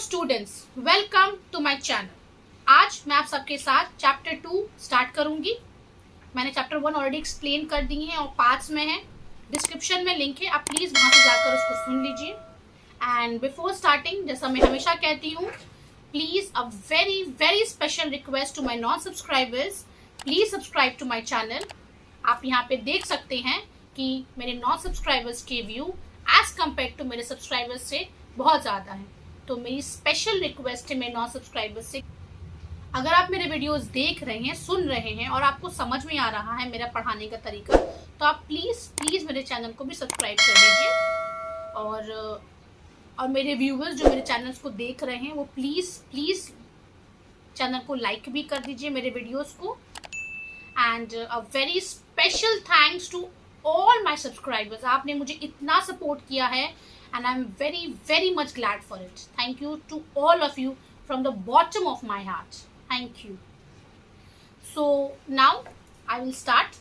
Students, welcome to my channel. आज मैं आप सबके साथ चैप्टर 2 स्टार्ट करूंगी। मैंने चैप्टर 1 ऑलरेडी एक्सप्लेन कर दी है और पार्ट्स में है, डिस्क्रिप्शन में लिंक है, आप प्लीज़ वहाँ से जाकर उसको सुन लीजिए। एंड बिफोर स्टार्टिंग, जैसा मैं हमेशा कहती हूँ, please a very very special request to my non subscribers, please subscribe to my channel. आप यहाँ पे देख सकते हैं कि मेरे नॉन सब्सक्राइबर्स के व्यू एज कम्पेयर टू मेरे सब्सक्राइबर्स से बहुत ज़्यादा है। तो मेरी स्पेशल रिक्वेस्ट है मेरे नॉन सब्सक्राइबर्स से, अगर आप मेरे वीडियोस देख रहे हैं, सुन रहे हैं और आपको समझ में आ रहा है मेरा पढ़ाने का तरीका, तो आप प्लीज़ मेरे चैनल को भी सब्सक्राइब कर दीजिए। और मेरे व्यूवर्स जो मेरे चैनल्स को देख रहे हैं वो प्लीज़ चैनल को लाइक भी कर दीजिए, मेरे वीडियोस को। And a very special thanks to all my subscribers. आपने मुझे इतना सपोर्ट किया है and I'm very much glad for it. Thank you to all of you from the bottom of my heart. Thank you. So now I will start.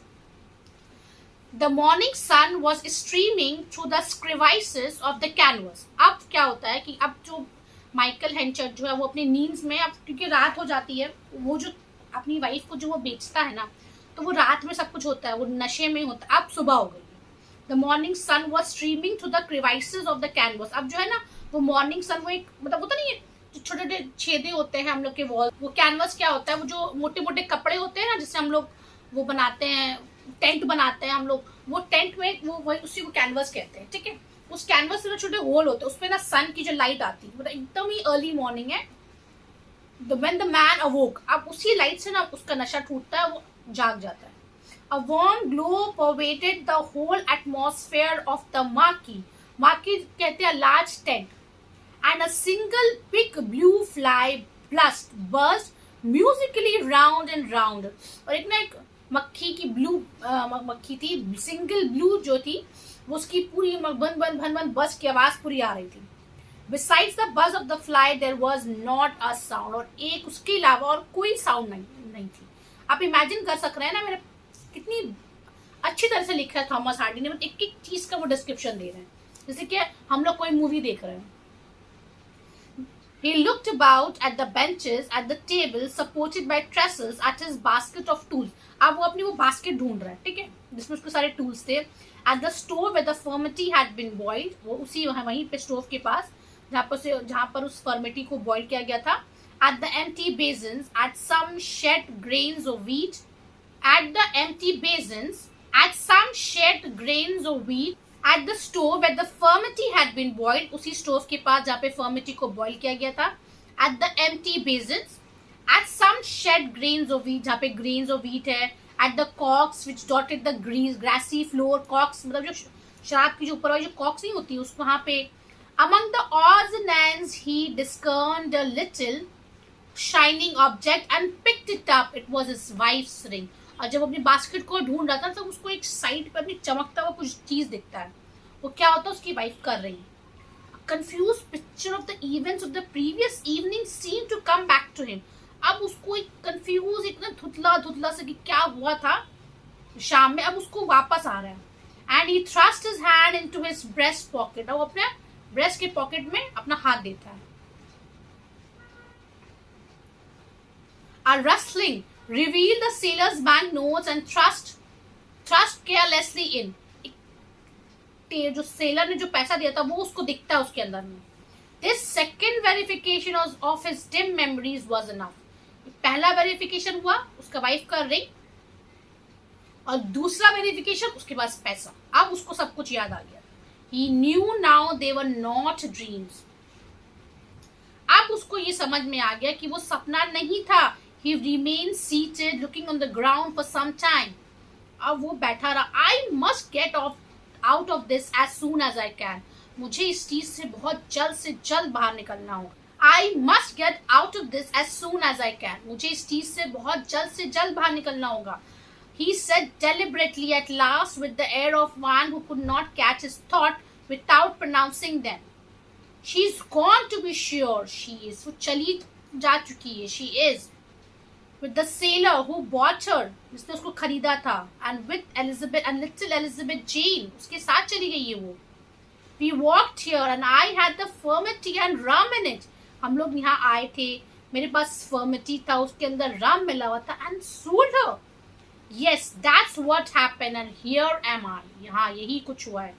The morning sun was streaming through the crevices of the canvas. अब क्या होता है कि अब जो Michael हेंचर जो है वो अपनी नींद में, अब क्योंकि रात हो जाती है, वो जो अपनी वाइफ को जो वो बेचता है ना, तो वो रात में सब कुछ होता है, वो नशे में होता है। अब सुबह हो गई। The morning sun was streaming through the crevices of the canvas. अब जो है ना वो मॉर्निंग सन, वो एक मतलब होता नहीं है, जो छोटे छोटे छेदे होते हैं हम लोग के वॉल, वो कैनवस क्या होता है, वो जो मोटे मोटे कपड़े होते हैं ना, जिससे हम लोग वो बनाते हैं, टेंट बनाते हैं हम लोग, वो टेंट में वो उसी को कैनवस कहते हैं, ठीक है। उस कैनवस में छोटे होल होते हैं, उसमें ना सन की जो लाइट आती है, मतलब एकदम ही अर्ली मॉर्निंग है। When the man awoke, अब उसी लाइट से ना उसका नशा टूटता है, वो जाग जाता है। A warm glow pervaded the whole atmosphere of the marquee. Marquee कहते हैं large tent. And a single big blue fly buzzed musically round and round. और एक ना एक मक्खी की मक्खी थी, सिंगल ब्लू जो थी, वो उसकी पूरी भन बस की आवाज पूरी आ रही थी। Besides the buzz of the fly, there was not a sound. और एक उसके अलावा और कोई साउंड नहीं थी। आप इमेजिन कर सक रहे हैं ना, मेरे कितनी अच्छी तरह से लिखा है थॉमस हार्डी ने, एक एक चीज का वो डिस्क्रिप्शन दे रहे हैं, जैसे कि हम लोग कोई मूवी देख रहे हैं। He looked about at the benches, at the table, supported by trestles, at his basket of tools. अब वो अपनी वो बास्केट ढूंढ रहा है, ठीक है, जिसमें उसके सारे टूल्स थे। At the stove where the furmity had been boiled, वो उसी वहीं पे स्टोव के पास जहाँ पर उस फर्मिटी को बॉइल किया गया था। At the empty basins, at some shed grains of wheat. At the empty basins, at some shed grains of wheat, at the stove where the furmity had been boiled, उसी stove के पास जहाँ पे फर्मिटी को boil किया गया था। At the empty basins, at some shed grains of wheat, जहाँ पे grains of wheat है। At the cocks which dotted the grassy floor, cocks मतलब जो शराब की जो ऊपर वाली जो cocks नहीं होती, उस वहाँ पे। Among the odds and ends, he discerned a little shining object and picked it up. It was his wife's ring. और जब अपनी बास्केट को ढूंढ रहा था तो उसको एक साइड पे अपनी चमकता हुआ कुछ चीज दिखता है, वो क्या होता है, उसकी वाइफ कर रही है। Confuse picture of the events of the previous evening seem to come back to him. अब उसको एक कंफ्यूज, एक धुतला से कि क्या हुआ था शाम में, अब उसको वापस आ रहा है। And he thrust his hand into his breast pocket, और अपने ब्रेस्ट के पॉकेट में अपना हाथ देता है। A rustling revealed the sailor's bank notes and thrust carelessly in. जो सेलर ने जो पैसा दिया था वो उसको दिखता है उसके अंदर में। This second verification of his dim memories was enough. पहला वेरिफिकेशन हुआ उसका वाइफ का रिंग, और दूसरा वेरिफिकेशन उसके पास पैसा। अब उसको सब कुछ याद आ गया। He knew now they were not dreams. अब उसको ये समझ में आ गया कि वो सपना नहीं था। He remained seated, looking on the ground for some time. अब वो बैठा रहा। I must get out of this as soon as I can. मुझे इस चीज से बहुत जल्द से जल्द बाहर निकलना होगा। I must get out of this as soon as I can. मुझे इस चीज से बहुत जल्द से जल्द बाहर निकलना होगा। He said deliberately at last, with the air of one who could not catch his thought without pronouncing them. She's gone, to be sure. She is. वो चली जा चुकी है। She is. With the sailor who bought her, जिसने उसको खरीदा था, and with Elizabeth and little Elizabeth Jane, उसके साथ चली गई है वो। We walked here and I had the furmity and rum in it. हम लोग यहाँ आए थे, मेरे पास फर्मिटी था, उसके अंदर रम मिला हुआ था, and sold her. Yes, that's what happened and here am I. यहाँ यही कुछ हुआ है.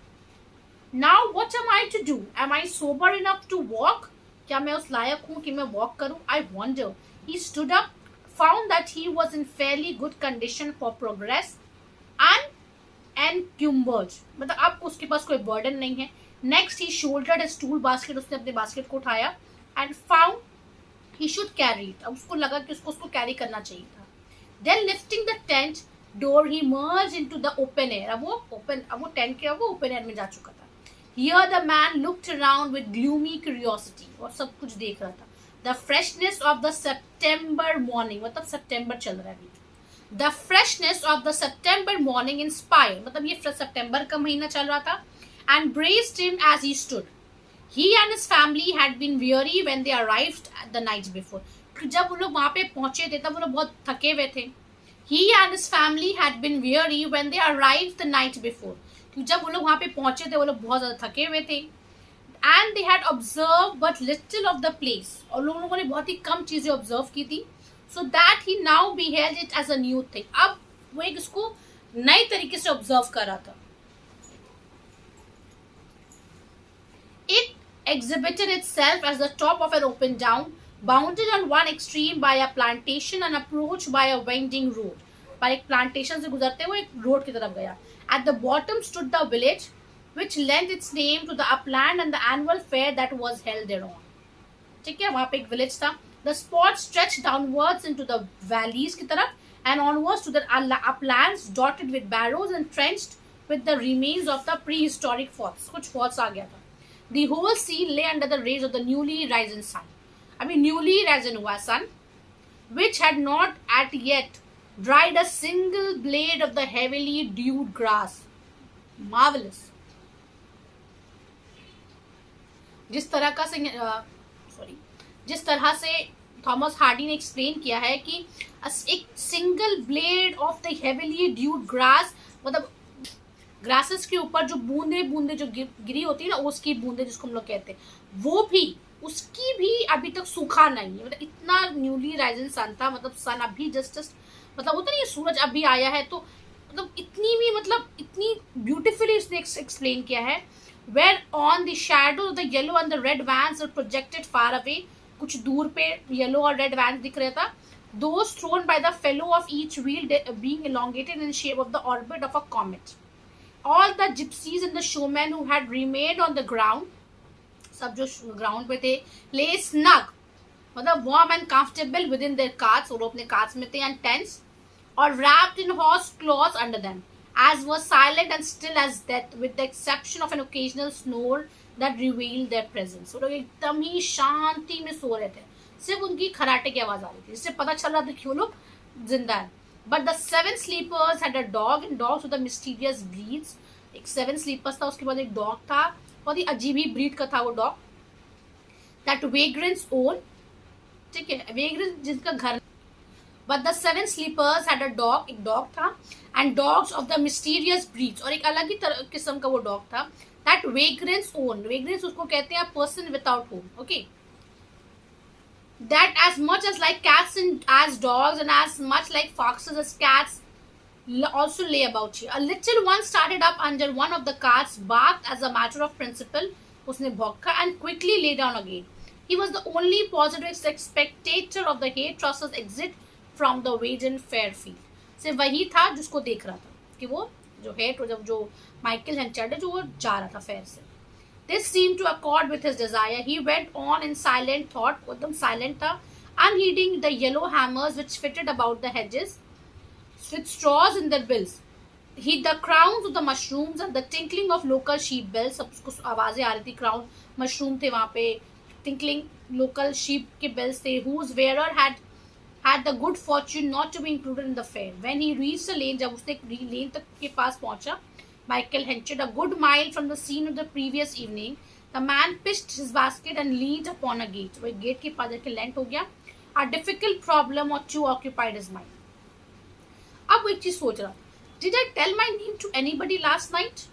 Now what am I to do? Am I sober enough to walk? क्या मैं उस लायक हूँ कि मैं walk करूँ? I wonder. He stood up, found that he was in fairly good condition for progress and encumbered. मतलब अब उसके पास कोई burden नहीं है. Next he shouldered his tool basket. उसने अपने basket को उठाया and found he should carry it. अब उसको लगा कि उसको carry करना चाहिए था. Then lifting the tent door, he merged into the open air. अब वो tent के वो open air में जा चुका था. Here the man looked around with gloomy curiosity. और सब कुछ देख रहा था. The freshness of the September morning, मतलब September चल रहा है अभी. The freshness of the September morning inspired, मतलब ये September का महीना चल रहा था, and braced him as he stood. He and his family had been weary when they arrived the night before. जब वो लोग वहाँ पे पहुंचे थे तब वो लोग बहुत थके हुए थे. He and his family had been weary when they arrived the night before. क्योंकि जब वो लोग वहाँ पे पहुंचे थे वो लोग बहुत ज़्यादा थके हुए थे. And they had observed but little of the place. और लोगों ने बहुत ही कम चीज़ें observe की थी. So that he now beheld it as a new thing. अब वो एक इसको नए तरीके से observe कर रहा था. It exhibited itself as the top of an open down, bounded on one extreme by a plantation and approached by a winding road. पर एक plantation से गुजरते हुए एक road की तरफ गया. At the bottom stood the village, which lent its name to the upland and the annual fair that was held thereon. ठीक है, वहाँ पे एक village था. The spot stretched downwards into the valleys की तरफ and onwards to the uplands dotted with barrows and trenched with the remains of the prehistoric forts. कुछ forts आ गया था. The whole scene lay under the rays of the newly risen sun. अभी newly risen हुआ sun, which had not at yet dried a single blade of the heavily dewed grass. Marvelous. जिस तरह से Thomas Hardy ने explain किया है कि एक single blade of the heavily dude grass, मतलब ग्रासेस के ऊपर जो बूंदे जो गिरी होती है ना, उसकी बूंदे जिसको हम लोग कहते हैं, वो भी उसकी भी अभी तक सूखा नहीं है. मतलब इतना न्यूली राइजन सन था, मतलब सन अभी जस्ट मतलब होता नहीं है सूरज अभी आया है, तो मतलब इतनी ब्यूटिफुली उसने एक्सप्लेन किया है. Where on the shadow the yellow and the red vans are projected far away. कुछ दूर पे येलो और रेड वैन्स दिख रहा था. Those thrown by the felloe of each wheel being elongated in shape of the orbit of a comet. All the gypsies and the showmen who had remained on the ground, सब जो ground पे थे, lay snug, मतलब warm and comfortable within their carts, और अपने carts में थे, and tents, or wrapped in horse cloths under them, as was silent and still as death, with the exception of an occasional snore that revealed their presence. वो लोग एकदम ही शांति में सो रहे थे, सिर्फ उनकी खराटे की आवाज आ रही थी, इससे पता चल रहा था कि वो लोग जिंदा है. But the seven sleepers had a dog, and dogs with the mysterious breeds. एक seven sleepers था, उसके बाद एक dog था, बहुत ही अजीब ही breed का था वो dog. That vagrants own, ठीक है, vagrants जिनका घर. But the seven sleepers had a dog, एक dog था, and dogs of the mysterious breeds, और एक अलग ही किस्म का वो dog था. That vagrants own, vagrants उसको कहते हैं person without home, okay. That as much as like cats and as dogs, and as much like foxes as cats also lay about here. A little one started up under one of the carts, barked as a matter of principle, उसने भौंका, and quickly lay down again. He was the only positive spectator of the hay trusses exit from the Waden fair field. सिर्फ वही था जिसको देख रहा था कि वो जो है जो माइकल हेंचर्ड है जो वो जा रहा था फेयर से. This seemed to accord with his desire. He went on in silent thought, एकदम silent था, unheeding the yellow hammers which fitted about the hedges, with straws in their bills. The crowns of the mushrooms and the tinkling of local sheep bells, सब उसको आवाजें आ रही थी. Crown mushroom थे वहाँ पे, tinkling local sheep के bells थे, whose wearer had the good fortune not to be included in the fair. When he reached the lane, जब उसने lane तक के पास पहुँचा, Michael Henchard, a good mile from the scene of the previous evening, the man pitched his basket and leaned upon a gate. वो gate के पास जाके land हो गया. A difficult problem or two occupied his mind. अब वो एक चीज सोच रहा, Did I tell my name to anybody last night?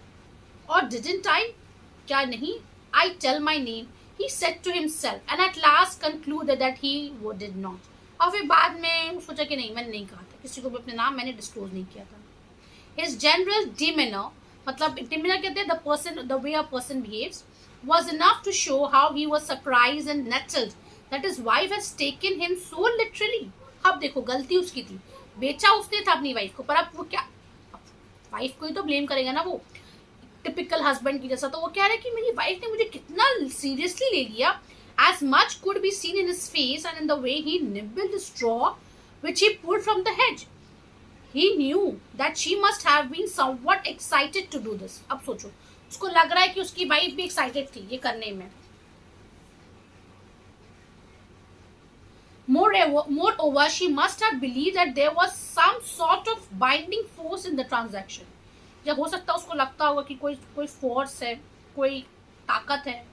Or didn't I? क्या नहीं? I tell my name. he said to himself and at last concluded that he did not. और फिर बाद में सोचा कि नहीं, मैंने नहीं कहा था किसी को भी अपने नाम, मैंने डिस्क्लोज नहीं किया था. His general demeanor, मतलब demeanor कहते हैं the person, the way a person behaves, was enough to show how he was surprised and nettled that his wife has taken him so literally. अब देखो गलती उसकी थी, बेचा उसने था अपनी वाइफ को, पर अब वो क्या, वाइफ को ही तो ब्लेम करेगा ना वो, टिपिकल हस्बैंड की जैसा. तो वो कह रहा है कि मेरी वाइफ ने मुझे कितना सीरियसली ले लिया. As much could be seen in his face and in the way he nibbled the straw which he pulled from the hedge. He knew that she must have been somewhat excited to do this. अब सोचो, उसको लग रहा है कि उसकी wife भी excited थी ये करने में. Moreover, she must have believed that there was some sort of binding force in the transaction. या हो सकता है उसको लगता होगा कि कोई फोर्स है, कोई ताकत है.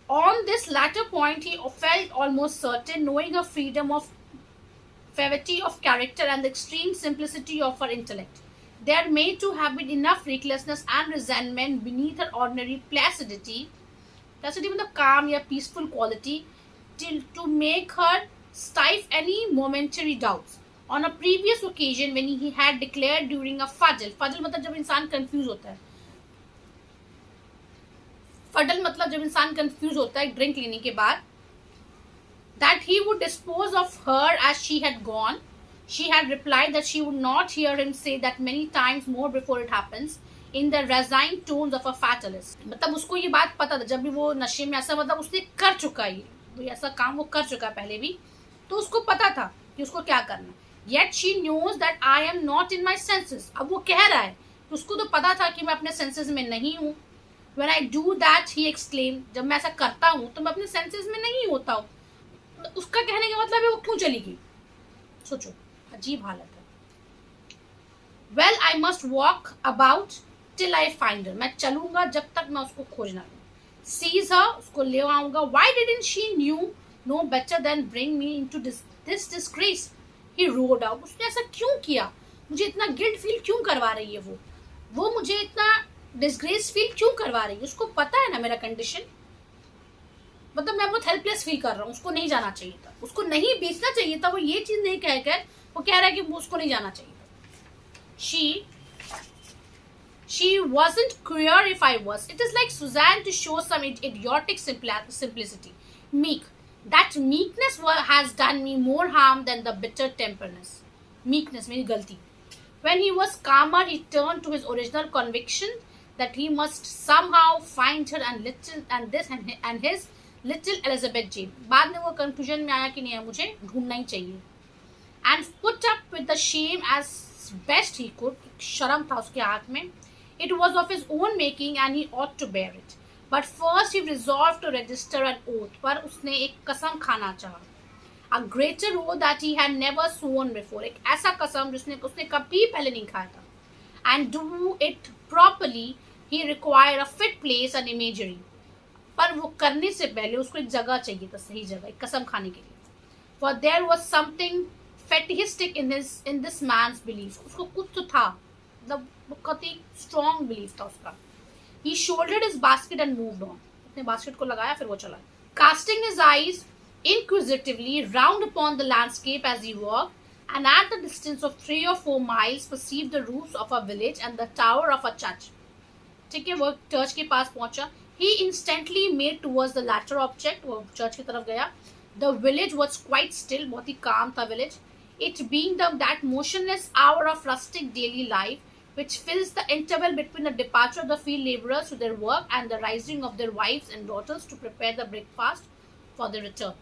On this latter point, he felt almost certain, knowing her freedom of fevity of character and the extreme simplicity of her intellect, there may to have been enough recklessness and resentment beneath her ordinary placidity. Placidity means calm या peaceful quality, to make her stifle any momentary doubts. On a previous occasion, when he had declared during a fudgel मतलब जब इंसान confuse होता है, fuddle मतलब जब इंसान confuse होता है ड्रिंक लेने के बाद, that he would dispose of her as she had gone, she had replied that she would not hear him say that many times more before it happens, in the resigned tones of a fatalist. मतलब उसको ये बात पता था, जब भी वो नशे में ऐसा, मतलब उसने कर चुका है ये ऐसा काम, वो कर चुका है पहले भी, तो उसको पता था कि उसको क्या करना. Yet she knows that I am not in my senses. अब वो कह रहा है, उसको तो पता था कि मैं अपने सेंसेस में नहीं हूँ. When I do that, he exclaimed, जब मैं ऐसा करता हूँ तो मैं अपने सेंसेस में नहीं होता हूँ. उसका कहने का मतलब है वो क्यों चली गई. सोचो, अजीब हालत है. Well, I must walk about till I find her. मैं चलूंगा जब तक मैं उसको खोज ना लूं. Seize her, उसको ले आऊंगा. Why didn't she know better than bring me into this disgrace? He roared out. उसने ऐसा क्यों किया, मुझे इतना गिल्ट फील क्यों करवा रही है वो मुझे इतना डिस्ग्रेस फील क्यों करवा रही है. उसको पता है ना मेरा कंडीशन, मतलब मैं बहुत हेल्पलेस फील कर रहा हूँ. उसको नहीं जाना चाहिए था, उसको नहीं बेचना चाहिए था. वो ये चीज नहीं कहकर वो कह रहा है कि उसको नहीं जाना चाहिए था. She wasn't queer if I was. It is like Suzanne to show some idiotic simplicity. Meek. That meekness has done me more harm than the bitter temperness. Meekness, मेरी गलती. When he was calmer, he turned to his original conviction that he must somehow find her and his little Elizabeth Jane. बाद में वो conclusion में आया कि नहीं, मुझे ढूंढना ही चाहिए. And put up with the shame as best he could. शर्म था उसके हाथ में. It was of his own making and he ought to bear it. But first he resolved to register an oath. पर उसने एक कसम खाना चाहा. A greater oath that he had never sworn before. एक ऐसा कसम जिसने उसने कभी पहले नहीं खाया था. And do it properly, he required a fit place and imagery. पर वो करने से पहले उसको एक जगह चाहिए था, सही जगह, एक कसम खाने के लिए. For there was something fetishistic in this man's belief. उसको कुछ तो था, मतलब बहुत ही strong belief था उसका. He shouldered his basket and moved on. अपने basket को लगाया, फिर वो चला. Casting his eyes inquisitively round upon the landscape as he walked, and at the distance of 3 or 4 miles perceived the roofs of a village and the tower of a church. ठीक है, वो church के पास पहुंचा. He instantly made towards the latter object. वो church की तरफ गया. The village was quite still. बहुत ही calm था village. It being that motionless hour of rustic daily life which fills the interval between the departure of the field labourers to their work and the rising of their wives and daughters to prepare the breakfast for the return.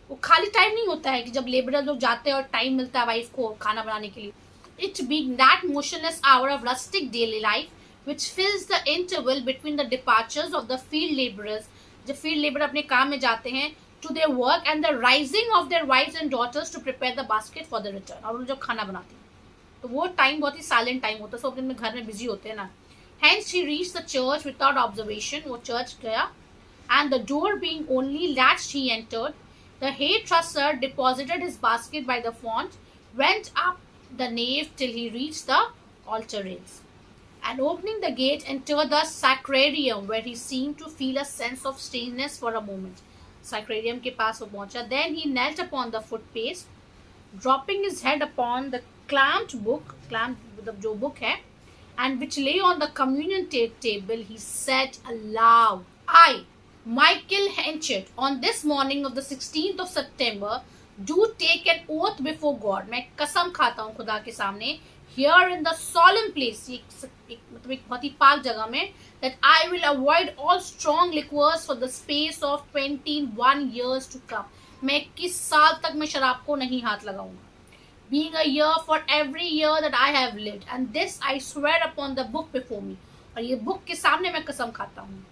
वो खाली time नहीं होता है कि जब labourer लोग जाते हैं और टाइम मिलता है वाइफ को खाना बनाने के लिए. It being that motionless hour of rustic daily life which fills the interval between the departures of the field labourers, जब field labourer अपने काम में जाते हैं, to their work and the rising of their wives and daughters to prepare the basket for the return. और वो जब खाना बनाते हैं तो वो टाइम बहुत ही साइलेंट टाइम होता है, सब दिन में घर में बिजी होते हैं ना. Hence he reached the church without observation. वो चर्च गया, and the door being only latched he entered. The hairdresser deposited his basket by the font, went up the nave till he reached the altar rails. and opening the gate entered the sacrarium where he seemed to feel a sense of strangeness for a moment. Sacrarium के पास वो पहुंचा. Then he knelt upon the footpace, dropping his head upon the clamped मतलब जो book है, and which lay on the communion table. He said aloud, I, Michael Henchett, on this morning of the 16th of September, do take an oath before God. मैं कसम खाता हूँ खुदा के सामने, here in the solemn place, मतलब एक बहुत ही पाक जगह में, that I will avoid all strong liquors for the space of 21 years to come. मैं 21 साल तक मैं शराब को नहीं हाथ लगाऊंगा. Being a year for every year that I have lived, and this I swear upon the book before me. और ये book के सामने मैं कसम खाता हूँ.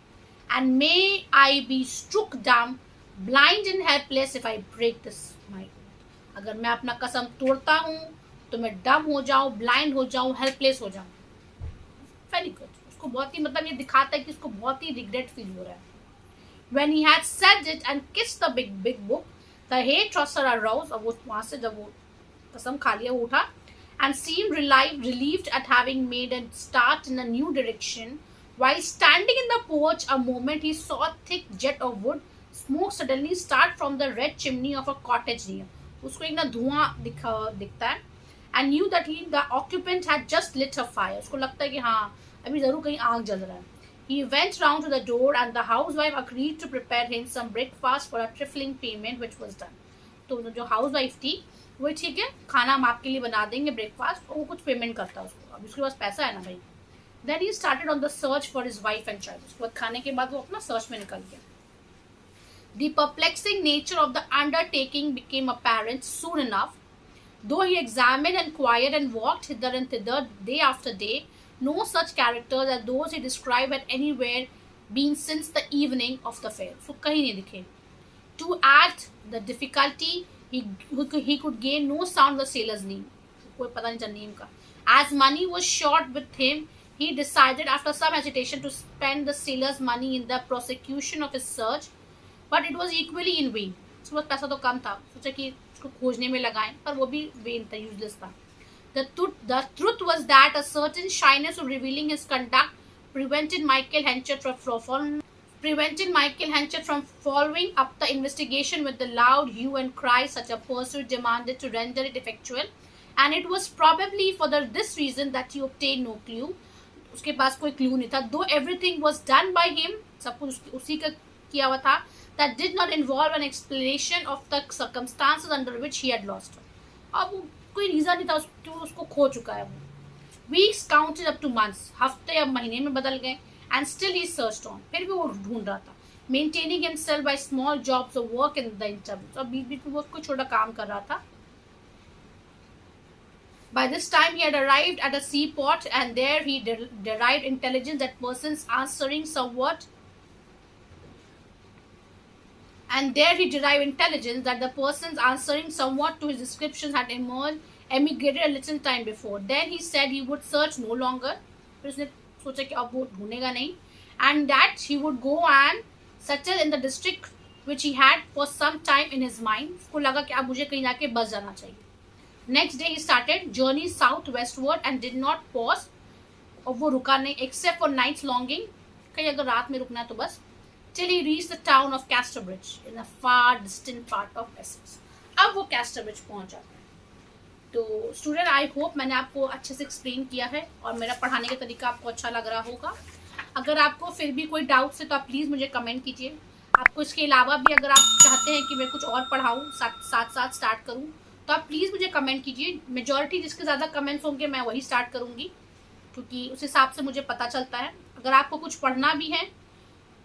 And may I be struck dumb, blind and helpless if I break this my oath. अगर मैं अपना कसम तोड़ता हूँ तो मैं डम हो जाऊँ, ब्लाइंड हो जाऊँ, हेल्पलेस हो जाऊँ. Very good. उसको बहुत ही मतलब ये दिखाता है कि उसको बहुत ही रिग्रेट फील हो रहा है. When he had said it and kissed the big book, the hairdresser arose. अब वो वहाँ से जब वो कसम खा लिया वो उठा and seemed relieved at having made a start in a new direction. While standing in the porch a moment, he saw a thick jet of wood smoke suddenly start from the red chimney of a cottage near. उसको एक ना धुआं दिखता है and knew that the occupant had just lit a fire. उसको लगता है कि हाँ अभी जरूर कहीं आग जल रहा है. He went round to the door and the housewife agreed to prepare him some breakfast for a trifling payment which was done. तो जो housewife थी वो ठीक है खाना हम आपके लिए बना देंगे ब्रेकफास्ट, और वो कुछ पेमेंट करता है उसको. अब उसके पास पैसा है ना भाई. Then he started on the search for his wife and child. उसके बाद खाने के बाद वो अपना सर्च में निकल गया. The perplexing nature of the undertaking became apparent soon enough. Though he examined, inquired, and walked hither and thither day after day, no such characters as those he described had anywhere been since the evening of the fair. So कहीं नहीं दिखे. To add the difficulty, he could gain no sound of the sailor's name. कोई पता नहीं चल name का. As money was short with him, he decided after some hesitation to spend the sailor's money in the prosecution of his search, but it was equally in vain. उसके पास पैसा तो कम था, सोचा कि उसको खोजने में लगाएं, पर वो भी vain था, useless था. The truth was that a certain shyness of revealing his conduct prevented Michael Henchett from following up the investigation with the loud hue and cry such a pursuit demanded to render it effectual, and it was probably for this reason that he obtained no clue. उसके पास कोई clue नहीं था. Though everything was done by him, सब कुछ उसी का किया हुआ था, that did not involve an explanation of the circumstances under which he had lost her. अब कोई रीजन नहीं था क्यों उसको खो चुका है वो. Weeks counted up to months, हफ्ते अब महीने में बदल गए, and still he searched on. फिर भी वो ढूंढ रहा था, maintaining himself by small jobs of work in the intervals. अब बीच में वो कोई छोटा काम कर रहा था. By this time he had arrived at a seaport, and there he derived intelligence that persons answering somewhat to his descriptions had emigrated a little time before. Then he said he would search no longer. फिर उसने सोचा कि अब वो ढूंढेगा नहीं, and that he would go and settle in the district which he had for some time in his mind. उसको लगा कि अब मुझे कहीं जाके बस जाना चाहिए. Next day he started journey south westward and did not pause. और वो रुका नहीं except for night's longing. कहीं अगर रात में रुकना है तो बस. Till he reached the town of Casterbridge in a far distant part of Essex. अब वो Casterbridge पहुंच जाता है. तो स्टूडेंट आई होप मैंने आपको अच्छे से एक्सप्लेन किया है और मेरा पढ़ाने का तरीका आपको अच्छा लग रहा होगा. अगर आपको फिर भी कोई डाउट्स है तो आप प्लीज़ मुझे कमेंट कीजिए. आपको इसके अलावा भी अगर आप चाहते हैं कि मैं कुछ और पढ़ाऊँ साथ स्टार्ट करूँ तो आप प्लीज़ मुझे कमेंट कीजिए. मेजॉरिटी जिसके ज़्यादा कमेंट्स होंगे मैं वही स्टार्ट करूँगी, क्योंकि उस हिसाब से मुझे पता चलता है. अगर आपको कुछ पढ़ना भी है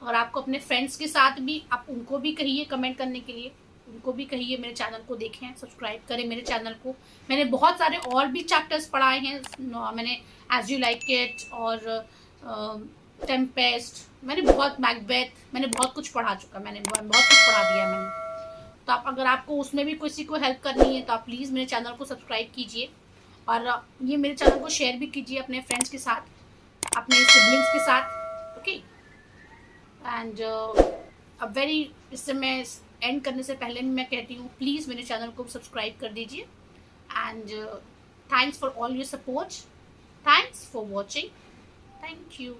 और आपको अपने फ्रेंड्स के साथ भी, आप उनको भी कहिए कमेंट करने के लिए, उनको भी कहिए मेरे चैनल को देखें, सब्सक्राइब करें मेरे चैनल को. मैंने बहुत सारे और भी चैप्टर्स पढ़ाए हैं. मैंने एज यू लाइक इट और टेम्पेस्ट, मैंने बहुत मैकबेथ, मैंने बहुत कुछ पढ़ा चुका, मैंने बहुत कुछ पढ़ा दिया मैंने. तो आप अगर आपको उसमें भी किसी को हेल्प करनी है तो आप प्लीज़ मेरे चैनल को सब्सक्राइब कीजिए और ये मेरे चैनल को शेयर भी कीजिए अपने फ्रेंड्स के साथ, अपने सिबलिंग्स के साथ. ओके. एंड अब वेरी इससे मैं एंड करने से पहले मैं कहती हूँ प्लीज़ मेरे चैनल को सब्सक्राइब कर दीजिए. And thanks for all your support. Thanks for watching. Thank you.